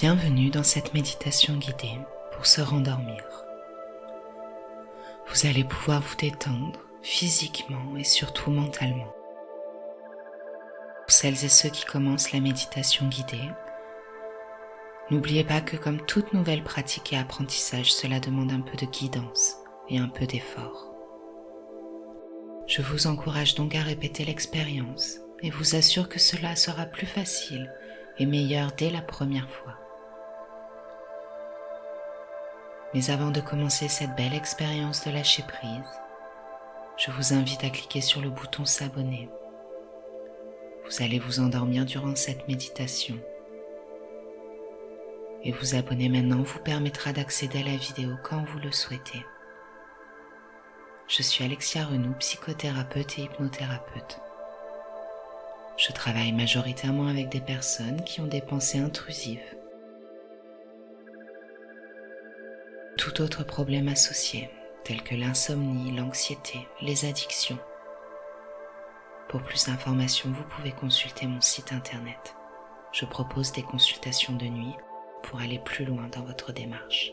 Bienvenue dans cette méditation guidée pour se rendormir. Vous allez pouvoir vous détendre physiquement et surtout mentalement. Pour celles et ceux qui commencent la méditation guidée, n'oubliez pas que comme toute nouvelle pratique et apprentissage, cela demande un peu de guidance et un peu d'effort. Je vous encourage donc à répéter l'expérience et vous assure que cela sera plus facile et meilleur dès la première fois. Mais avant de commencer cette belle expérience de lâcher prise, je vous invite à cliquer sur le bouton s'abonner. Vous allez vous endormir durant cette méditation. Et vous abonner maintenant vous permettra d'accéder à la vidéo quand vous le souhaitez. Je suis Alexia Renou, psychothérapeute et hypnothérapeute. Je travaille majoritairement avec des personnes qui ont des pensées intrusives. Tout autre problème associé, tels que l'insomnie, l'anxiété, les addictions. Pour plus d'informations, vous pouvez consulter mon site internet. Je propose des consultations de nuit pour aller plus loin dans votre démarche.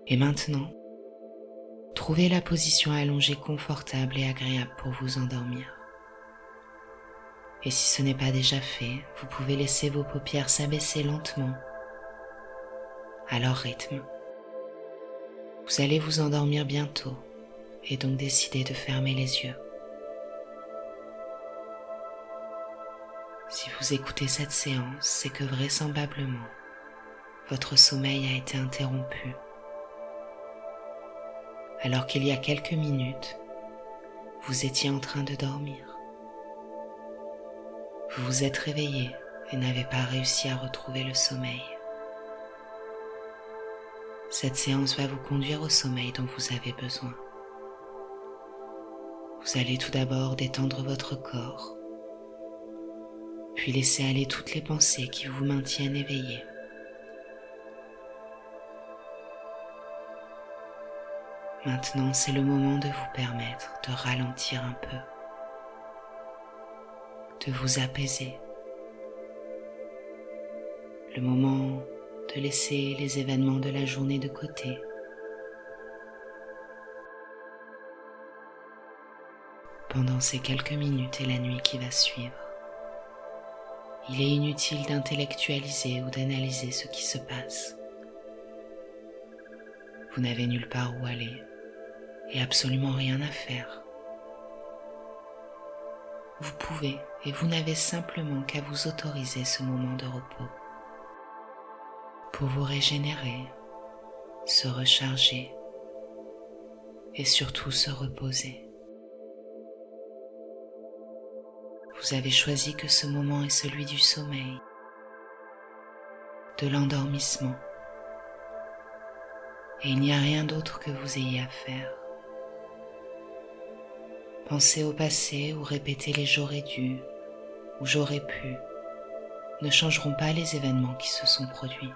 Et maintenant, trouvez la position allongée confortable et agréable pour vous endormir. Et si ce n'est pas déjà fait, vous pouvez laisser vos paupières s'abaisser lentement à leur rythme. Vous allez vous endormir bientôt et donc décider de fermer les yeux. Si vous écoutez cette séance, c'est que vraisemblablement, votre sommeil a été interrompu. Alors qu'il y a quelques minutes, vous étiez en train de dormir. Vous vous êtes réveillé et n'avez pas réussi à retrouver le sommeil. Cette séance va vous conduire au sommeil dont vous avez besoin. Vous allez tout d'abord détendre votre corps, puis laisser aller toutes les pensées qui vous maintiennent éveillé. Maintenant, c'est le moment de vous permettre de ralentir un peu, de vous apaiser. Le moment de laisser les événements de la journée de côté. Pendant ces quelques minutes et la nuit qui va suivre, il est inutile d'intellectualiser ou d'analyser ce qui se passe. Vous n'avez nulle part où aller et absolument rien à faire. Vous pouvez et vous n'avez simplement qu'à vous autoriser ce moment de repos pour vous régénérer, se recharger et surtout se reposer. Vous avez choisi que ce moment est celui du sommeil, de l'endormissement, et il n'y a rien d'autre que vous ayez à faire. Penser au passé ou répéter les j'aurais dû ou j'aurais pu ne changeront pas les événements qui se sont produits.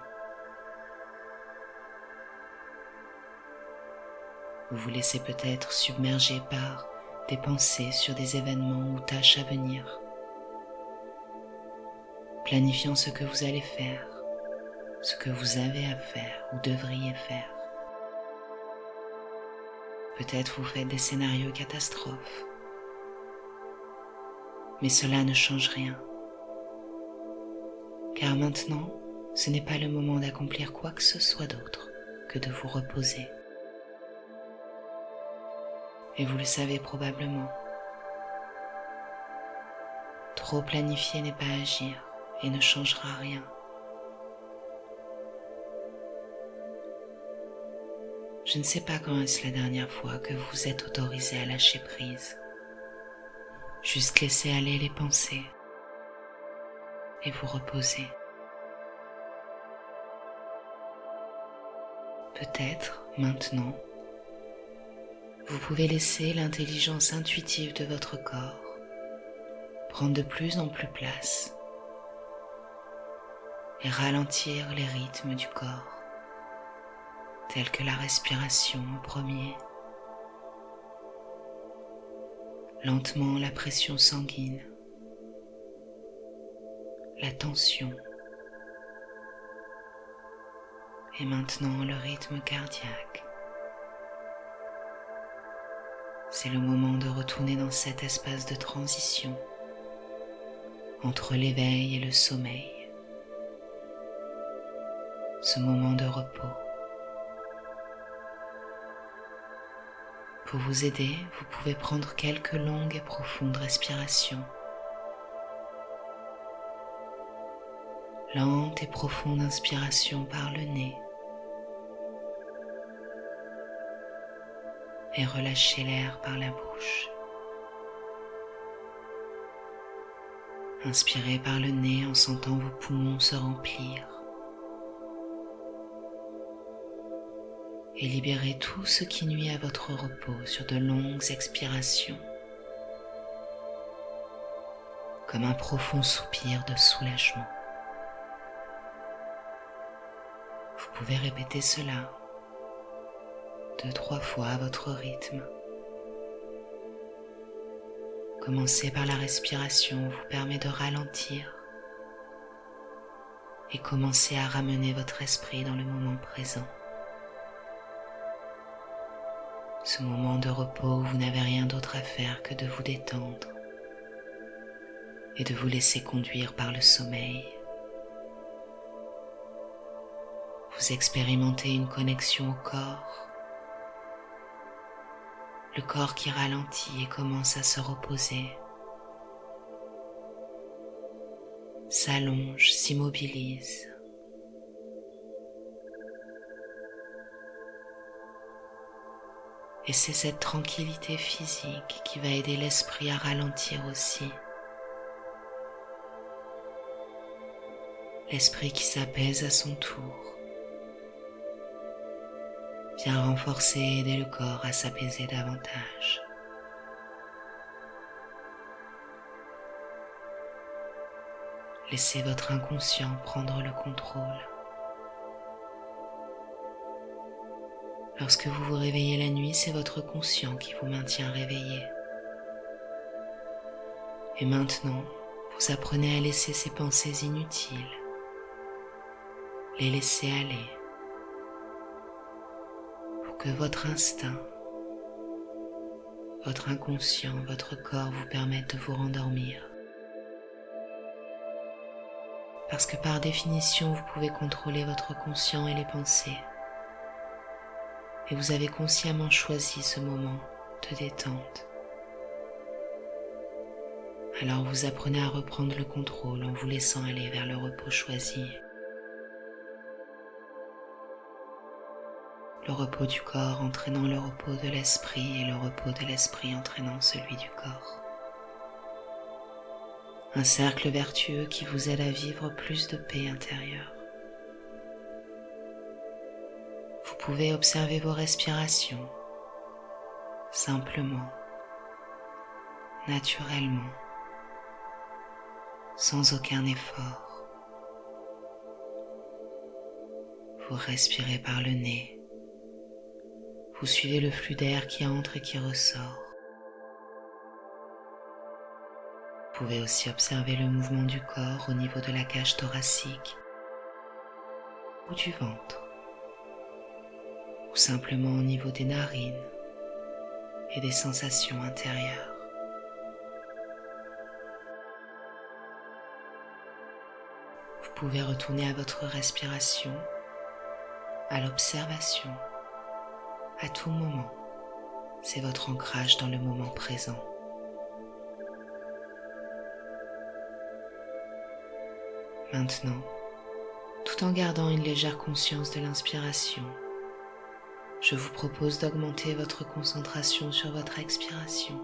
Vous vous laissez peut-être submerger par des pensées sur des événements ou tâches à venir, planifiant ce que vous allez faire, ce que vous avez à faire ou devriez faire. Peut-être vous faites des scénarios catastrophes, mais cela ne change rien, car maintenant, ce n'est pas le moment d'accomplir quoi que ce soit d'autre que de vous reposer. Et vous le savez probablement, trop planifier n'est pas agir et ne changera rien. Je ne sais pas quand est-ce la dernière fois que vous vous êtes autorisé à lâcher prise, juste laisser aller les pensées et vous reposer. Peut-être maintenant, vous pouvez laisser l'intelligence intuitive de votre corps prendre de plus en plus place et ralentir les rythmes du corps, tels que la respiration en premier, lentement la pression sanguine, la tension Et maintenant le rythme cardiaque. C'est le moment de retourner dans cet espace de transition entre l'éveil et le sommeil. Ce moment de repos. Pour vous aider, vous pouvez prendre quelques longues et profondes respirations. Lente et profonde inspiration par le nez. Et relâchez l'air par la bouche. Inspirez par le nez en sentant vos poumons se remplir. Et libérez tout ce qui nuit à votre repos sur de longues expirations, comme un profond soupir de soulagement. Vous pouvez répéter cela 2-3 fois à votre rythme. Commencer par la respiration vous permet de ralentir et commencer à ramener votre esprit dans le moment présent. Ce moment de repos où vous n'avez rien d'autre à faire que de vous détendre et de vous laisser conduire par le sommeil. Vous expérimentez une connexion au corps, le corps qui ralentit et commence à se reposer, s'allonge, s'immobilise. Et c'est cette tranquillité physique qui va aider l'esprit à ralentir aussi. L'esprit qui s'apaise à son tour vient renforcer et aider le corps à s'apaiser davantage. Laissez votre inconscient prendre le contrôle. Lorsque vous vous réveillez la nuit, c'est votre conscient qui vous maintient réveillé. Et maintenant, vous apprenez à laisser ces pensées inutiles, les laisser aller, pour que votre instinct, votre inconscient, votre corps vous permettent de vous rendormir. Parce que par définition, vous pouvez contrôler votre conscient et les pensées. Et vous avez consciemment choisi ce moment de détente. Alors vous apprenez à reprendre le contrôle en vous laissant aller vers le repos choisi. Le repos du corps entraînant le repos de l'esprit et le repos de l'esprit entraînant celui du corps. Un cercle vertueux qui vous aide à vivre plus de paix intérieure. Vous pouvez observer vos respirations, simplement, naturellement, sans aucun effort. Vous respirez par le nez. Vous suivez le flux d'air qui entre et qui ressort. Vous pouvez aussi observer le mouvement du corps au niveau de la cage thoracique ou du ventre, ou simplement au niveau des narines et des sensations intérieures. Vous pouvez retourner à votre respiration, à l'observation, à tout moment. C'est votre ancrage dans le moment présent. Maintenant, tout en gardant une légère conscience de l'inspiration, je vous propose d'augmenter votre concentration sur votre expiration.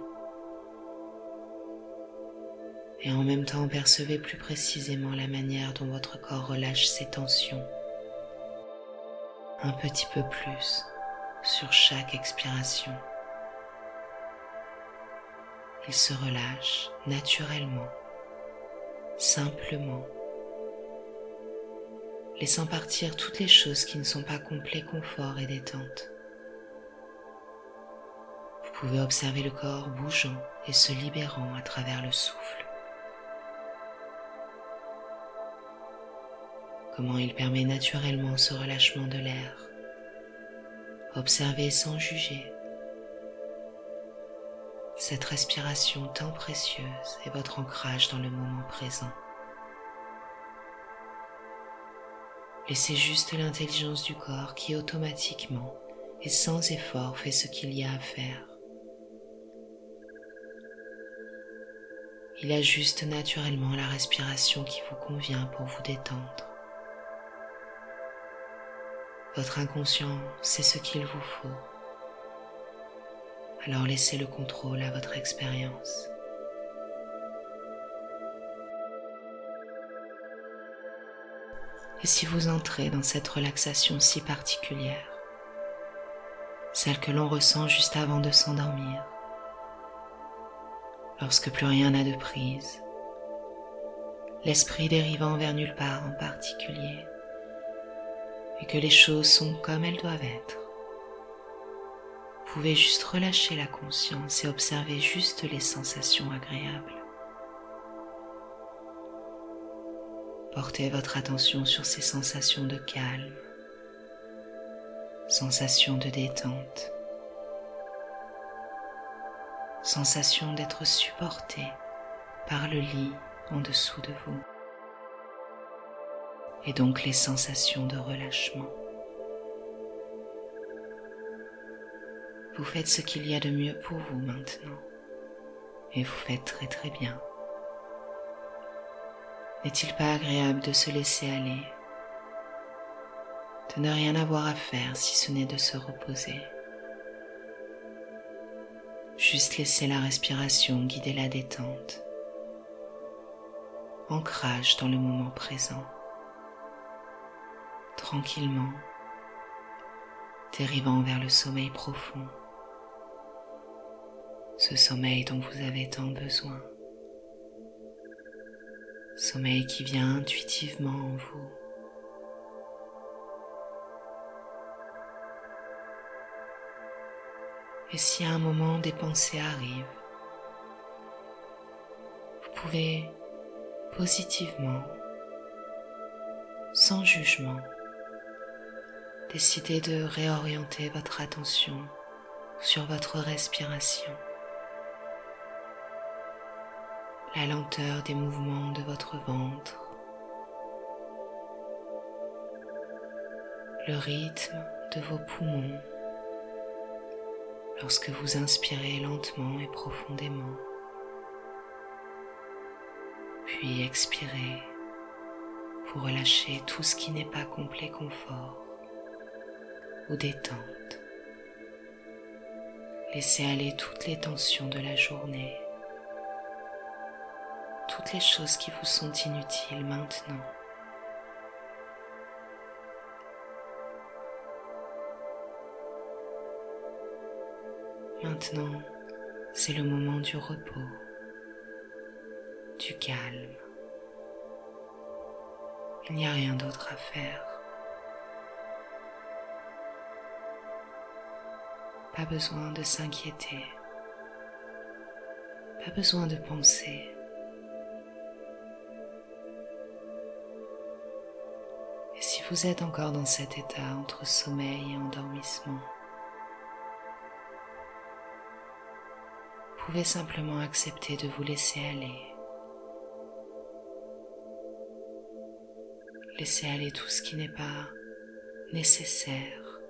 Et en même temps, percevez plus précisément la manière dont votre corps relâche ses tensions. Un petit peu plus sur chaque expiration. Il se relâche naturellement, simplement, laissant partir toutes les choses qui ne sont pas complet confort et détente. Vous pouvez observer le corps bougeant et se libérant à travers le souffle. comment il permet naturellement ce relâchement de l'air. Observez sans juger. Cette respiration tant précieuse est votre ancrage dans le moment présent. Laissez juste l'intelligence du corps qui automatiquement et sans effort fait ce qu'il y a à faire. Il ajuste naturellement la respiration qui vous convient pour vous détendre. Votre inconscient sait ce qu'il vous faut. Alors laissez le contrôle à votre expérience. Et si vous entrez dans cette relaxation si particulière, celle que l'on ressent juste avant de s'endormir, lorsque plus rien n'a de prise, l'esprit dérivant vers nulle part en particulier, et que les choses sont comme elles doivent être, vous pouvez juste relâcher la conscience et observer juste les sensations agréables. Portez votre attention sur ces sensations de calme, sensations de détente, sensation d'être supporté par le lit en dessous de vous, et donc les sensations de relâchement. Vous faites ce qu'il y a de mieux pour vous maintenant, et vous faites très très bien. N'est-il pas agréable de se laisser aller, de ne rien avoir à faire si ce n'est de se reposer? Juste laisser la respiration guider la détente, ancrage dans le moment présent, tranquillement, dérivant vers le sommeil profond, ce sommeil dont vous avez tant besoin, sommeil qui vient intuitivement en vous. Et si à un moment des pensées arrivent, vous pouvez positivement, sans jugement, décider de réorienter votre attention sur votre respiration. La lenteur des mouvements de votre ventre, le rythme de vos poumons lorsque vous inspirez lentement et profondément, puis expirez, vous relâchez tout ce qui n'est pas complet confort ou détente. Laissez aller toutes les tensions de la journée, toutes les choses qui vous sont inutiles maintenant. Maintenant, c'est le moment du repos, du calme. Il n'y a rien d'autre à faire. Pas besoin de s'inquiéter, pas besoin de penser. Et si vous êtes encore dans cet état entre sommeil et endormissement, vous pouvez simplement accepter de vous laisser aller. Laissez aller tout ce qui n'est pas nécessaire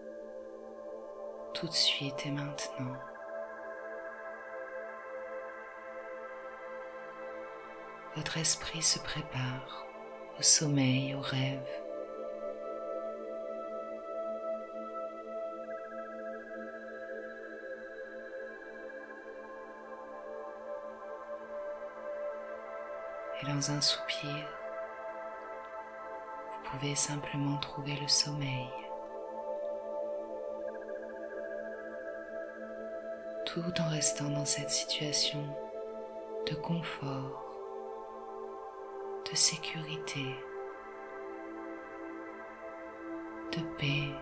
tout de suite et maintenant. Votre esprit se prépare au sommeil, au rêve. Et dans un soupir, vous pouvez simplement trouver le sommeil. Tout en restant dans cette situation de confort, de sécurité, de paix.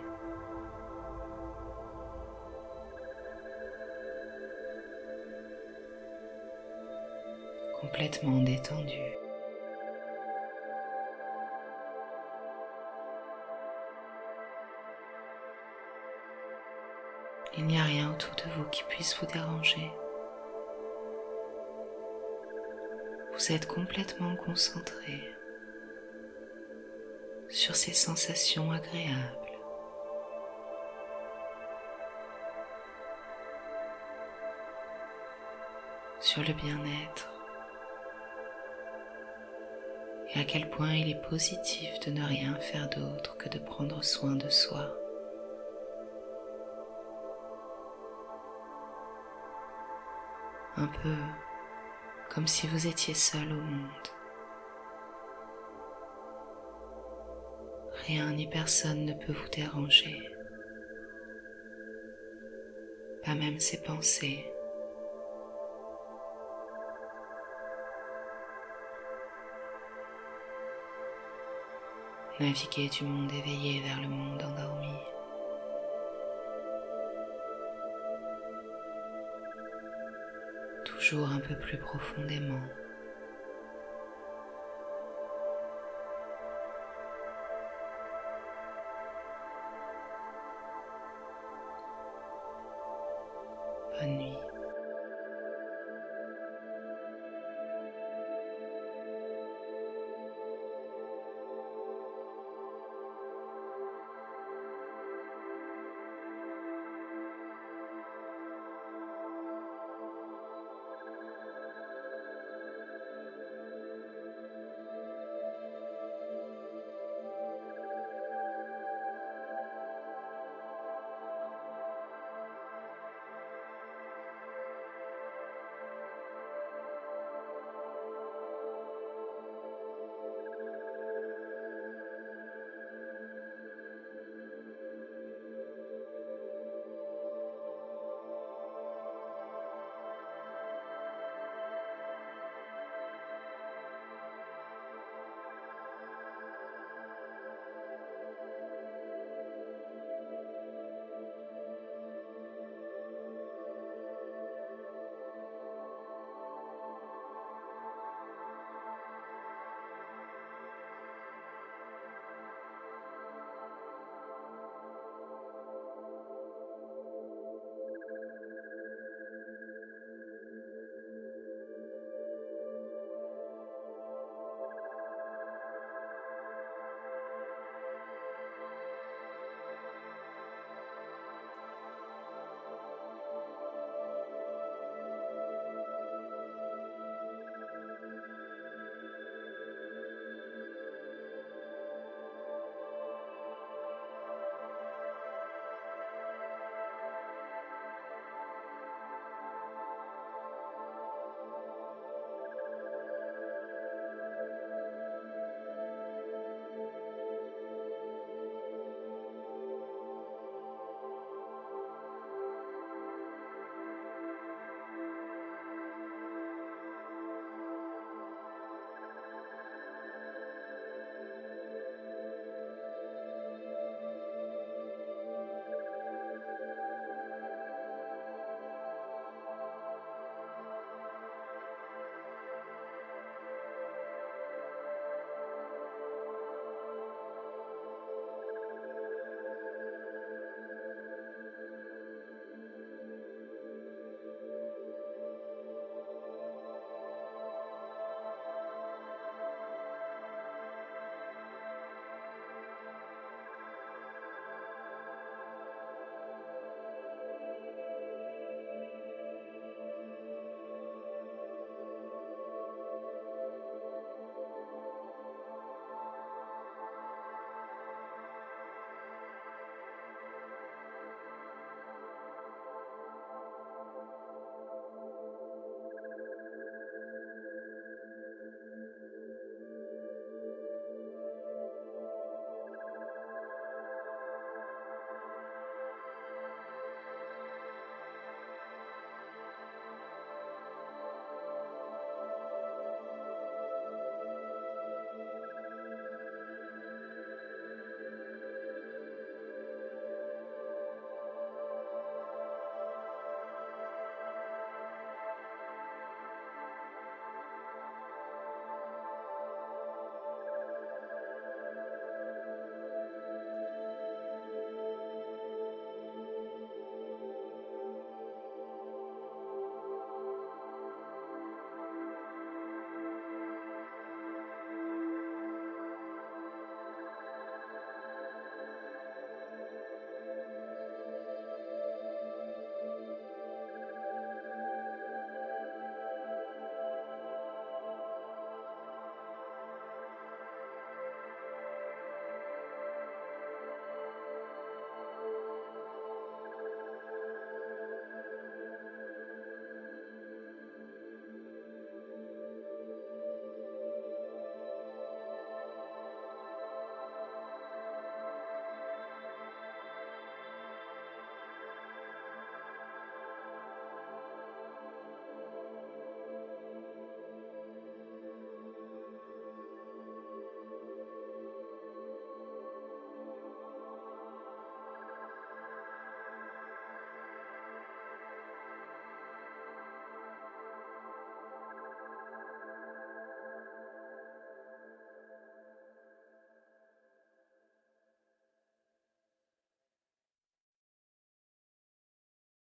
Complètement détendu. Il n'y a rien autour de vous qui puisse vous déranger. Vous êtes complètement concentré sur ces sensations agréables. Sur le bien-être et à quel point il est positif de ne rien faire d'autre que de prendre soin de soi. Un peu comme si vous étiez seul au monde. Rien ni personne ne peut vous déranger, pas même ses pensées. Naviguer du monde éveillé vers le monde endormi. Toujours un peu plus profondément. Bonne nuit.